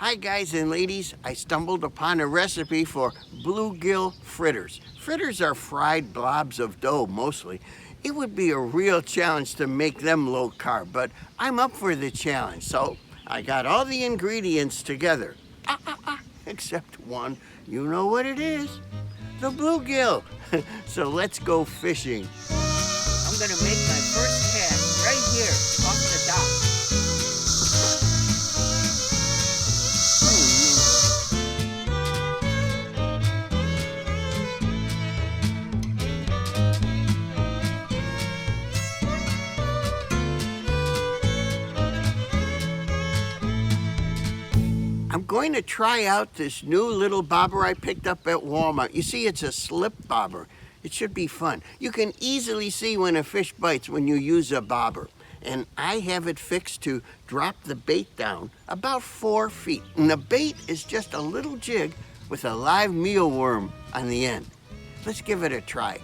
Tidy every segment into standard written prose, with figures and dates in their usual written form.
Hi guys and ladies, I stumbled upon a recipe for bluegill fritters. Fritters are fried blobs of dough mostly. It would be a real challenge to make them low carb, but I'm up for the challenge, so I got all the ingredients together. Except one, you know what it is? The bluegill. So let's go fishing. I'm gonna make my first cast right here off the dock. I'm going to try out this new little bobber I picked up at Walmart. You see, it's a slip bobber. It should be fun. You can easily see when a fish bites when you use a bobber. And I have it fixed to drop the bait down about 4 feet. And the bait is just a little jig with a live mealworm on the end. Let's give it a try.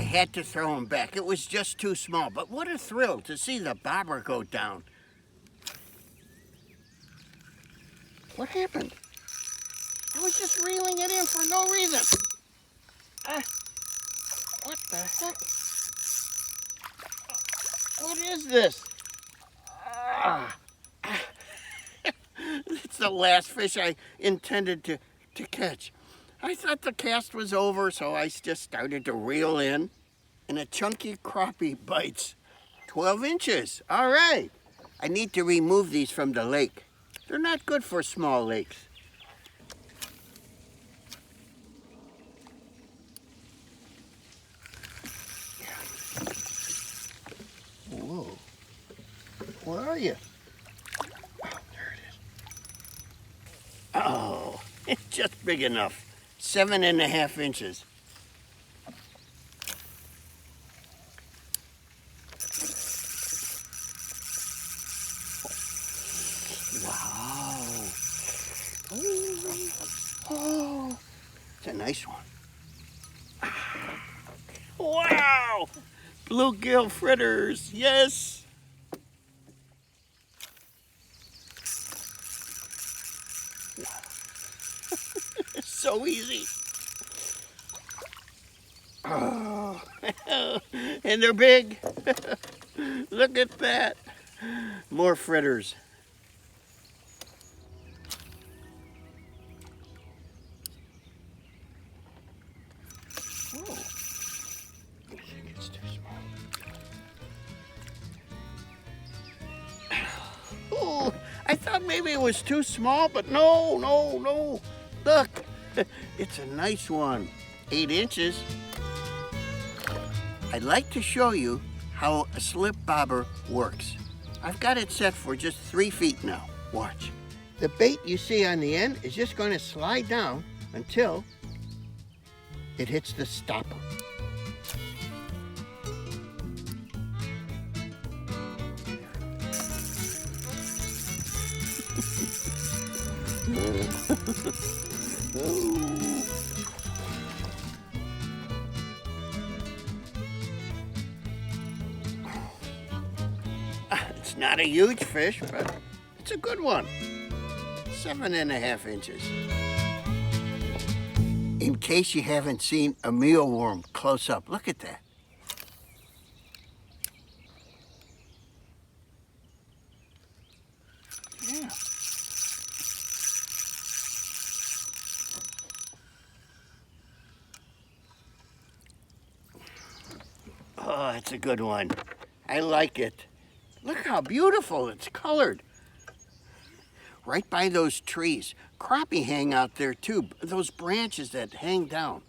Had to throw him back. It was just too small, but what a thrill to see the bobber go down. What happened? I was just reeling it in for no reason. What the heck? What is this? It's the last fish I intended to catch. I thought the cast was over, so I just started to reel in. And a chunky crappie bites. 12 inches, all right. I need to remove these from the lake. They're not good for small lakes. Whoa, where are you? Oh, there it is. Oh, it's just big enough. 7.5 inches. Wow. Oh, it's a nice one. Wow! Bluegill fritters, yes! So easy. Oh, and they're big. Look at that. More fritters. Oh, I thought maybe it was too small, but no. Look, it's a nice one. 8 inches. I'd like to show you how a slip bobber works. I've got it set for just 3 feet now. Watch. The bait you see on the end is just going to slide down until it hits the stopper. It's not a huge fish, but it's a good one. 7.5 inches. In case you haven't seen a mealworm close up, look at that. Yeah. Oh, it's a good one. I like it. Look how beautiful it's colored. Right by those trees. Crappie hang out there too. Those branches that hang down.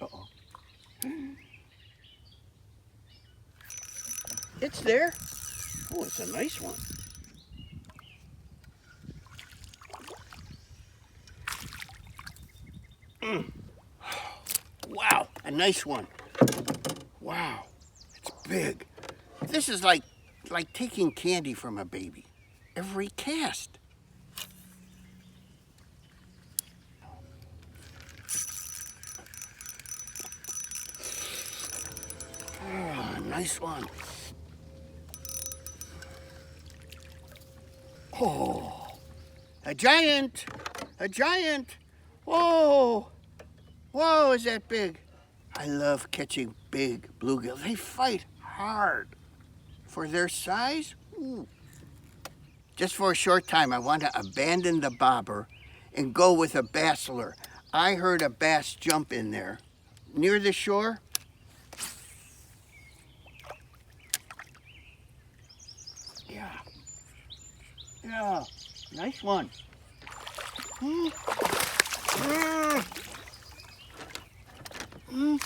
Uh-oh. It's there. Oh, it's a nice one. Wow, a nice one. Wow, it's big. This is like taking candy from a baby. Every cast. Oh, nice one. Oh, a giant, a giant. Whoa, whoa, is that big? I love catching big bluegill. They fight hard. For their size, ooh. Just for a short time, I want to abandon the bobber and go with a bass lure. I heard a bass jump in there. Near the shore. Yeah. Yeah, nice one. Mm. Mm. Mm.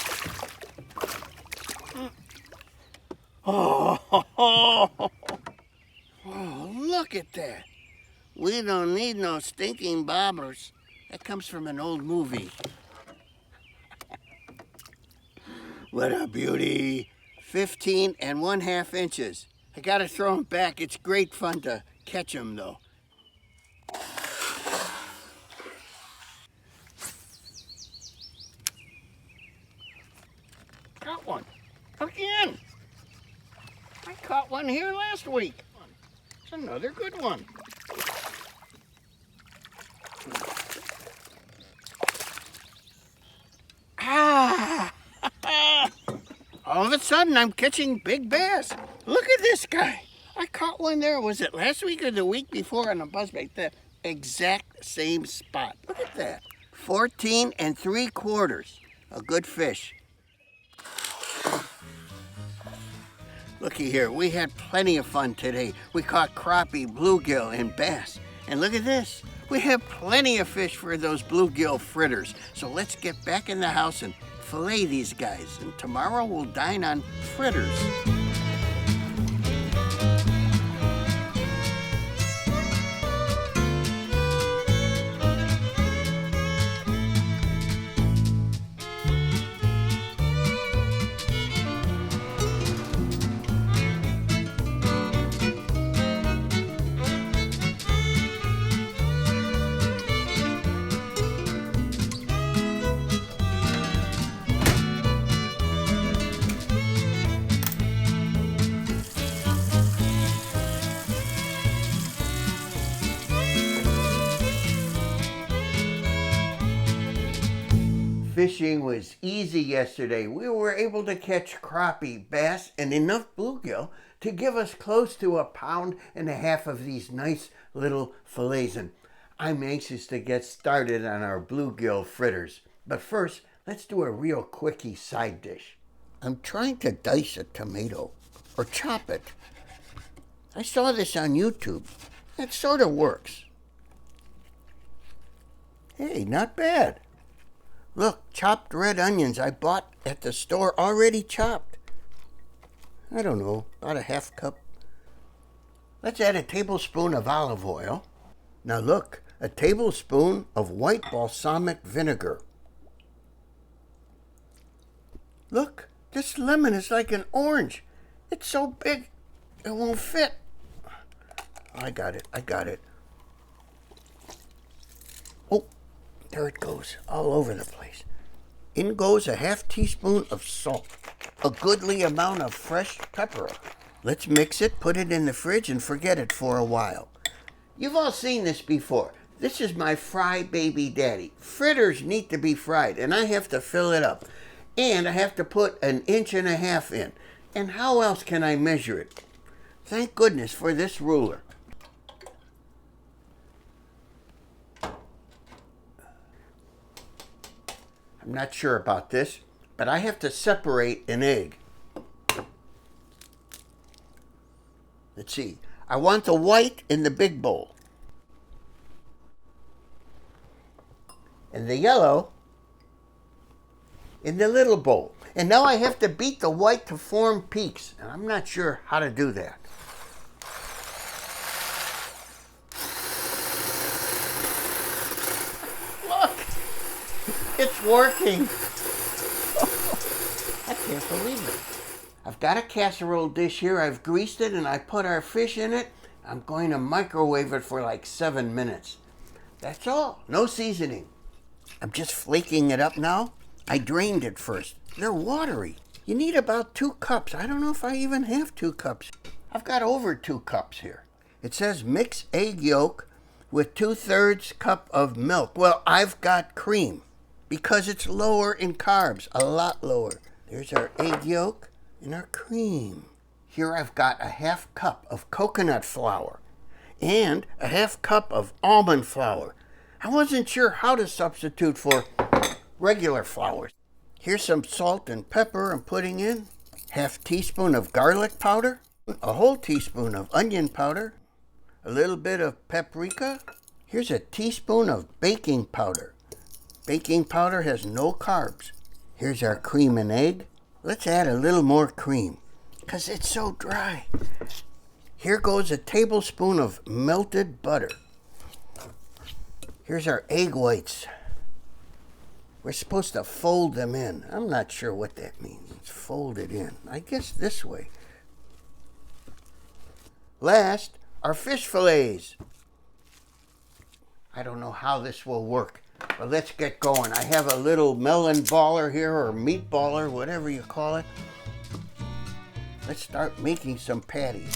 Mm. Oh, look at that. We don't need no stinking bobbers. That comes from an old movie. What a beauty. 15 1/2 inches. I gotta throw them back. It's great fun to catch them though. Got one. Again. I caught one here last week. It's another good one. Ah! All of a sudden, I'm catching big bass. Look at this guy. I caught one there. Was it last week or the week before on a buzzbait? The exact same spot. Look at that. 14 3/4. A good fish. Looky here, we had plenty of fun today. We caught crappie, bluegill, and bass. And look at this. We have plenty of fish for those bluegill fritters. So let's get back in the house and fillet these guys. And tomorrow we'll dine on fritters. Fishing was easy yesterday. We were able to catch crappie, bass, and enough bluegill to give us close to 1.5 pounds of these nice little fillets. And I'm anxious to get started on our bluegill fritters. But first, let's do a real quickie side dish. I'm trying to dice a tomato or chop it. I saw this on YouTube. It sort of works. Hey, not bad. Look, chopped red onions I bought at the store already chopped. I don't know, about 1/2 cup. Let's add a tablespoon of olive oil. Now look, a tablespoon of white balsamic vinegar. Look, this lemon is like an orange. It's so big, it won't fit. I got it. Oh, there it goes, all over the place. In goes a 1/2 teaspoon of salt, a goodly amount of fresh pepper. Let's mix it, put it in the fridge, and forget it for a while. You've all seen this before. This is my fry baby daddy. Fritters need to be fried, and I have to fill it up. And I have to put 1.5 inches in. And how else can I measure it? Thank goodness for this ruler. I'm not sure about this, but I have to separate an egg. Let's see. I want the white in the big bowl. And the yellow in the little bowl. And now I have to beat the white to form peaks. And I'm not sure how to do that. It's working. I can't believe it. I've got a casserole dish here. I've greased it and I put our fish in it. I'm going to microwave it for like 7 minutes. That's all. No seasoning. I'm just flaking it up now. I drained it first. They're watery. You need about 2 cups. I don't know if I even have 2 cups. I've got over 2 cups here. It says mix egg yolk with 2/3 cup of milk. Well, I've got cream because it's lower in carbs, a lot lower. There's our egg yolk and our cream. Here I've got a 1/2 cup of coconut flour and a 1/2 cup of almond flour. I wasn't sure how to substitute for regular flour. Here's some salt and pepper I'm putting in. 1/2 teaspoon of garlic powder, a whole teaspoon of onion powder, a little bit of paprika. Here's a teaspoon of baking powder. Baking powder has no carbs. Here's our cream and egg. Let's add a little more cream because it's so dry. Here goes a tablespoon of melted butter. Here's our egg whites. We're supposed to fold them in. I'm not sure what that means. It's fold it in. I guess this way. Last, our fish fillets. I don't know how this will work, but let's get going. I have a little melon baller here, or meat baller, whatever you call it. Let's start making some patties.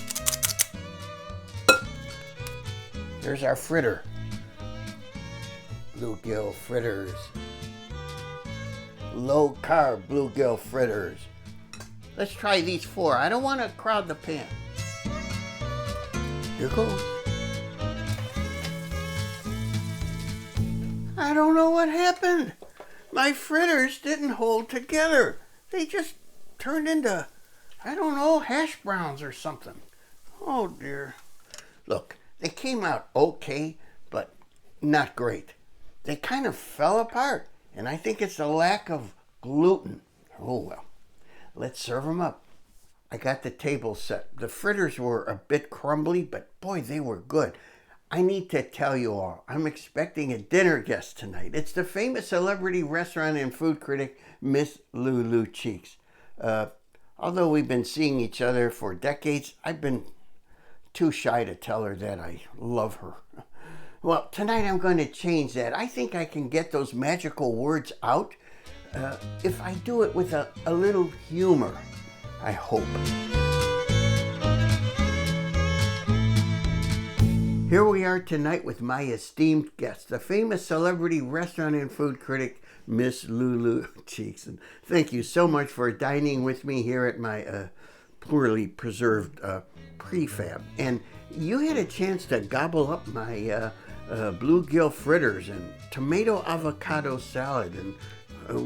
There's our fritter. Bluegill fritters. Low-carb bluegill fritters. Let's try these 4. I don't want to crowd the pan. Here goes. I don't know what happened. My fritters didn't hold together. They just turned into, I don't know, hash browns or something. Oh dear. Look, they came out okay, but not great. They kind of fell apart, and I think it's a lack of gluten. Oh well. Let's serve them up. I got the table set. The fritters were a bit crumbly, but boy, they were good. I need to tell you all, I'm expecting a dinner guest tonight. It's the famous celebrity restaurant and food critic, Miss Lulu Cheeks. Although we've been seeing each other for decades, I've been too shy to tell her that I love her. Well, tonight I'm going to change that. I think I can get those magical words out if I do it with a little humor, I hope. Here we are tonight with my esteemed guest, the famous celebrity restaurant and food critic, Miss Lulu Cheeks. And thank you so much for dining with me here at my poorly preserved prefab. And you had a chance to gobble up my bluegill fritters and tomato avocado salad. And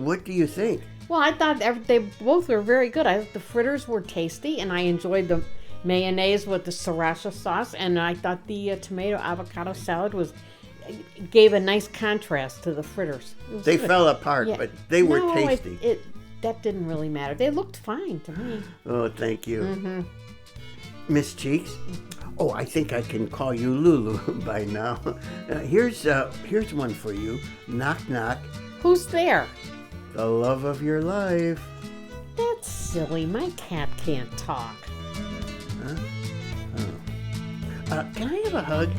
what do you think? Well, I thought they both were very good. I thought the fritters were tasty, and I enjoyed the mayonnaise with the sriracha sauce, and I thought the tomato avocado salad gave a nice contrast to the fritters. They fell apart, yeah. But they were tasty. That didn't really matter. They looked fine to me. Oh, thank you. Miss Cheeks? Oh, I think I can call you Lulu by now. Here's one for you. Knock, knock. Who's there? The love of your life. That's silly. My cat can't talk. Huh? Oh. Can I have a hug?